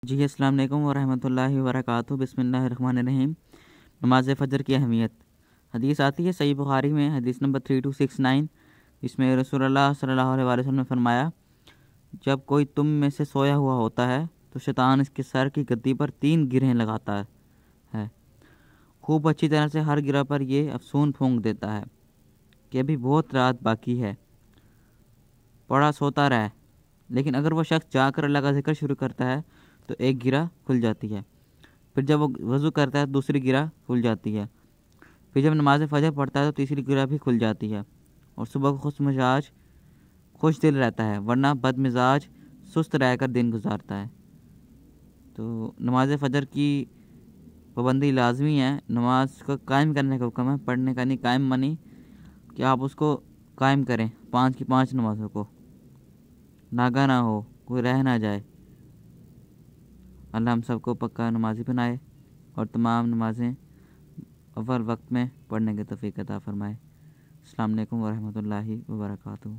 جی السلام علیکم ورحمۃ اللہ وبرکاتہ۔ بسم اللہ الرحمن الرحیم۔ نماز فجر کی اہمیت۔ حدیث آتی ہے صحیح بخاری میں، حدیث نمبر 3269، جس میں رسول اللہ صلی اللہ علیہ وسلم نے فرمایا، جب کوئی تم میں سے سویا ہوا ہوتا ہے تو شیطان اس کے سر کی گدی پر 3 گرہیں لگاتا ہے۔ خوب اچھی طرح سے ہر گرہ پر یہ افسون پھونک دیتا ہے کہ ابھی بہت رات باقی ہے، پڑا سوتا رہے۔ لیکن اگر وہ شخص جا کر اللہ کا ذکر شروع کرتا ہے تو ایک گرہ کھل جاتی ہے، پھر جب وہ وضو کرتا ہے دوسری گرہ کھل جاتی ہے، پھر جب نماز فجر پڑھتا ہے تو تیسری گرہ بھی کھل جاتی ہے، اور صبح کو خوش دل رہتا ہے، ورنہ بد مزاج سست رہ کر دن گزارتا ہے۔ تو نماز فجر کی پابندی لازمی ہے، نماز کو قائم کرنے کا حکم ہے، پڑھنے کا نہیں، قائم منی کہ آپ اس کو قائم کریں، 5 کی 5 نمازوں کو، ناگا نہ ہو، کوئی رہ نہ جائے۔ اللہ ہم سب کو پکا نمازی بنائے اور تمام نمازیں اول وقت میں پڑھنے کی توفیق عطا فرمائے۔ السلام علیکم ورحمۃ اللہ وبرکاتہ۔